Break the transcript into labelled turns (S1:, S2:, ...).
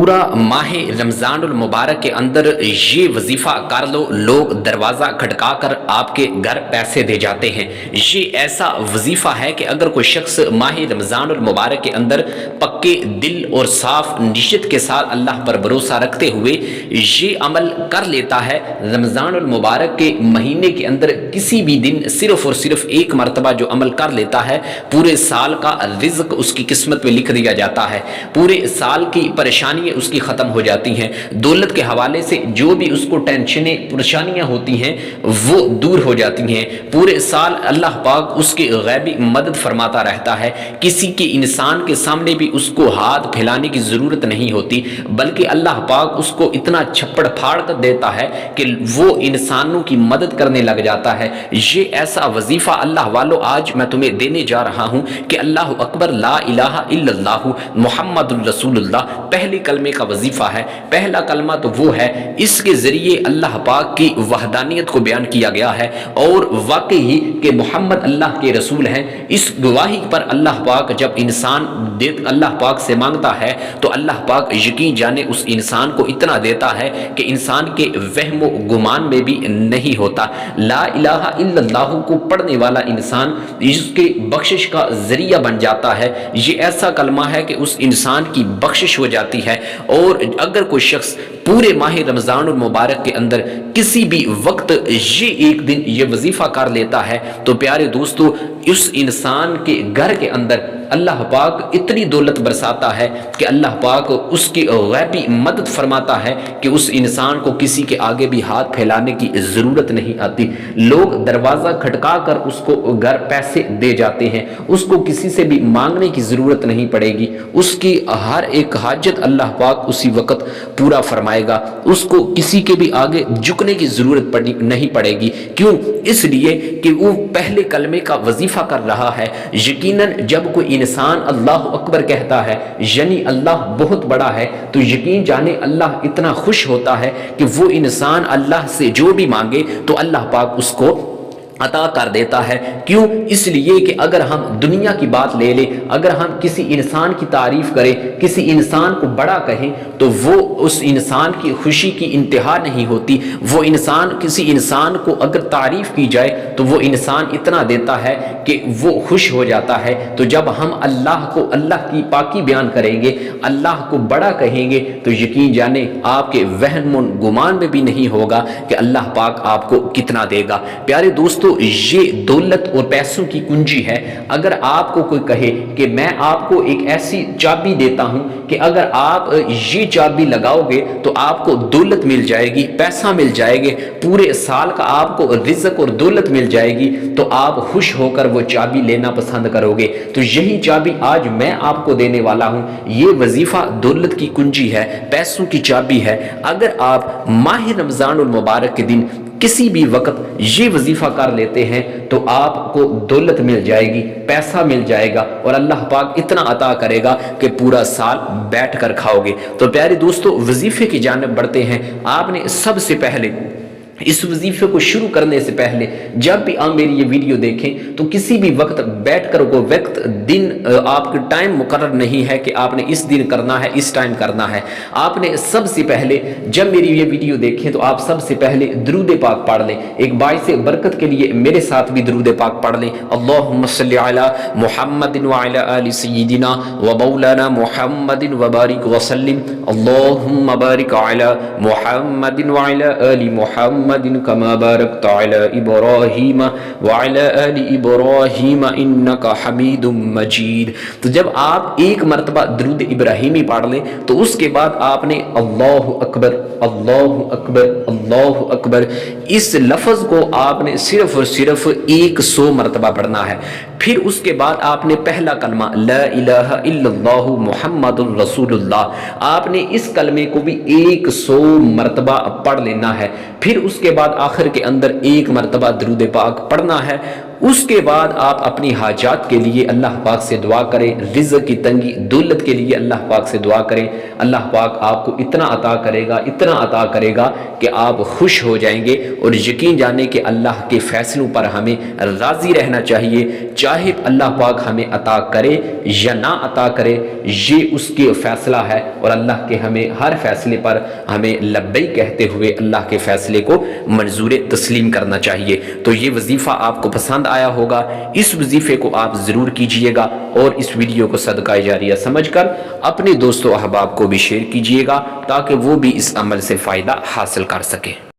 S1: پورا ماہ رمضان المبارک کے اندر یہ وظیفہ کر لو، لوگ دروازہ کھٹکا کر آپ کے گھر پیسے دے جاتے ہیں۔ یہ ایسا وظیفہ ہے کہ اگر کوئی شخص ماہ رمضان المبارک کے اندر پکے دل اور صاف نیت کے ساتھ اللہ پر بھروسہ رکھتے ہوئے یہ عمل کر لیتا ہے، رمضان المبارک کے مہینے کے اندر کسی بھی دن صرف اور صرف ایک مرتبہ جو عمل کر لیتا ہے، پورے سال کا رزق اس کی قسمت میں لکھ دیا جاتا ہے، پورے سال کی پریشانیاں اس کی ختم ہو جاتی ہیں، دولت کے حوالے سے جو بھی اس کو ٹینشنیں پریشانیاں ہوتی ہیں وہ دور ہو جاتی ہیں، پورے سال اللہ پاک اس کی غیبی مدد فرماتا رہتا ہے، کسی کے انسان کے سامنے بھی اس کو ہاتھ پھیلانے کی ضرورت نہیں ہوتی، بلکہ اللہ پاک اس کو اتنا چھپڑ پھاڑ کر دیتا ہے کہ وہ انسانوں کی مدد کرنے لگ جاتا ہے۔ یہ ایسا وظیفہ اللہ والو آج میں تمہیں دینے جا رہا ہوں کہ اللہ اکبر، لا الہ الا اللہ محمد الرسول اللہ پہلے کلمے کا وظیفہ ہے۔ پہلا کلمہ تو وہ ہے، اس کے ذریعے اللہ پاک کی وحدانیت کو بیان کیا گیا ہے اور واقعی کہ محمد اللہ کے رسول ہیں۔ اس گواہی پر اللہ پاک جب انسان اللہ پاک سے مانگتا ہے تو اللہ پاک یقین جانے اس انسان کو اتنا دیتا ہے کہ انسان کے وہم و گمان میں بھی نہیں ہوتا۔ لا الہ الا اللہ کو پڑھنے والا انسان اس کے بخشش کا ذریعہ بن جاتا ہے۔ یہ ایسا کلمہ ہے کہ اس انسان کی بخشش ہو جاتی ہے، اور اگر کوئی شخص پورے ماہ رمضان المبارک کے اندر کسی بھی وقت یہ ایک دن یہ وظیفہ کر لیتا ہے تو پیارے دوستو اس انسان کے گھر کے اندر اللہ پاک اتنی دولت برساتا ہے کہ اللہ پاک اس کی غیبی مدد فرماتا ہے کہ اس انسان کو کسی کے آگے بھی ہاتھ پھیلانے کی ضرورت نہیں آتی، لوگ دروازہ کھٹکا کر اس کو گھر پیسے دے جاتے ہیں، اس کو کسی سے بھی مانگنے کی ضرورت نہیں پڑے گی، اس کی ہر ایک حاجت اللہ پاک اسی وقت پورا فرمائے گا، اس کو کسی کے بھی آگے جھکنے کی ضرورت نہیں پڑے گی۔ کیوں؟ اس لیے کہ وہ پہلے کلمے کا وظیفہ کر رہا ہے۔ یقیناً جب کوئی انسان اللہ اکبر کہتا ہے یعنی اللہ بہت بڑا ہے تو یقین جانے اللہ اتنا خوش ہوتا ہے کہ وہ انسان اللہ سے جو بھی مانگے تو اللہ پاک اس کو عطا کر دیتا ہے۔ کیوں؟ اس لیے کہ اگر ہم دنیا کی بات لے لیں، اگر ہم کسی انسان کی تعریف کریں، کسی انسان کو بڑا کہیں تو وہ اس انسان کی خوشی کی انتہا نہیں ہوتی، وہ انسان کسی انسان کو اگر تعریف کی جائے تو وہ انسان اتنا دیتا ہے کہ وہ خوش ہو جاتا ہے۔ تو جب ہم اللہ کو اللہ کی پاکی بیان کریں گے، اللہ کو بڑا کہیں گے تو یقین جانے آپ کے وہم و گمان میں بھی نہیں ہوگا کہ اللہ پاک آپ کو کتنا دے گا۔ پیارے دوستو یہ دولت اور پیسوں کی کنجی ہے۔ اگر آپ کو کوئی کہے کہ میں آپ کو ایک ایسی چابی دیتا ہوں کہ اگر آپ یہ چابی لگاؤ گے تو آپ کو دولت مل جائے گی، پیسہ مل جائے گی، پورے سال کا آپ کو رزق اور دولت مل جائے گی، تو آپ خوش ہو کر وہ چابی لینا پسند کرو گے۔ تو یہی چابی آج میں آپ کو دینے والا ہوں۔ یہ وظیفہ دولت کی کنجی ہے، پیسوں کی چابی ہے۔ اگر آپ ماہ رمضان المبارک کے دن کسی بھی وقت یہ وظیفہ کر لیتے ہیں تو آپ کو دولت مل جائے گی، پیسہ مل جائے گا، اور اللہ پاک اتنا عطا کرے گا کہ پورا سال بیٹھ کر کھاؤ گے۔ تو پیارے دوستو وظیفے کی جانب بڑھتے ہیں۔ آپ نے سب سے پہلے اس وظیفے کو شروع کرنے سے پہلے جب بھی آپ میری یہ ویڈیو دیکھیں تو کسی بھی وقت بیٹھ کر کوئی وقت دن آپ کے ٹائم مقرر نہیں ہے کہ آپ نے اس دن کرنا ہے، اس ٹائم کرنا ہے۔ آپ نے سب سے پہلے جب میری یہ ویڈیو دیکھیں تو آپ سب سے پہلے درود پاک پڑھ لیں۔ ایک باعث برکت کے لیے میرے ساتھ بھی درود پاک پڑھ لیں۔ اللہم صلی علی محمد وعلی آل سیدنا و مولانا محمد وبارک وسلم۔ اللہم بارک علی محمد وعلی آل محمد كما باركت على إبراهيم وعلى آل إبراهيم إنك حميد مجيد۔ تو جب آپ ایک مرتبہ درود ابراہیمی پڑھ لیں تو اس کے بعد آپ نے اللہ اکبر اللہ اکبر اللہ اکبر اس لفظ کو آپ نے صرف اور صرف 100 مرتبہ پڑھنا ہے۔ پھر اس کے بعد آپ نے پہلا کلمہ لا الہ الا اللہ محمد الرسول اللہ، آپ نے اس کلمے کو بھی 100 مرتبہ پڑھ لینا ہے۔ پھر اس کے بعد آخر کے اندر 1 مرتبہ درود پاک پڑھنا ہے۔ اس کے بعد آپ اپنی حاجات کے لیے اللہ پاک سے دعا کریں، رزق کی تنگی دولت کے لیے اللہ پاک سے دعا کریں۔ اللہ پاک آپ کو اتنا عطا کرے گا، اتنا عطا کرے گا کہ آپ خوش ہو جائیں گے۔ اور یقین جانیں کہ اللہ کے فیصلوں پر ہمیں راضی رہنا چاہیے، چاہے اللہ پاک ہمیں عطا کرے یا نہ عطا کرے، یہ اس کے فیصلہ ہے، اور اللہ کے ہمیں ہر فیصلے پر ہمیں لبیک کہتے ہوئے اللہ کے فیصلے کو منظور تسلیم کرنا چاہیے۔ تو یہ وظیفہ آپ کو پسند آیا ہوگا، اس وظیفے کو آپ ضرور کیجئے گا، اور اس ویڈیو کو صدقہ جاریہ سمجھ کر اپنے دوستوں احباب کو بھی شیئر کیجئے گا تاکہ وہ بھی اس عمل سے فائدہ حاصل کر سکیں۔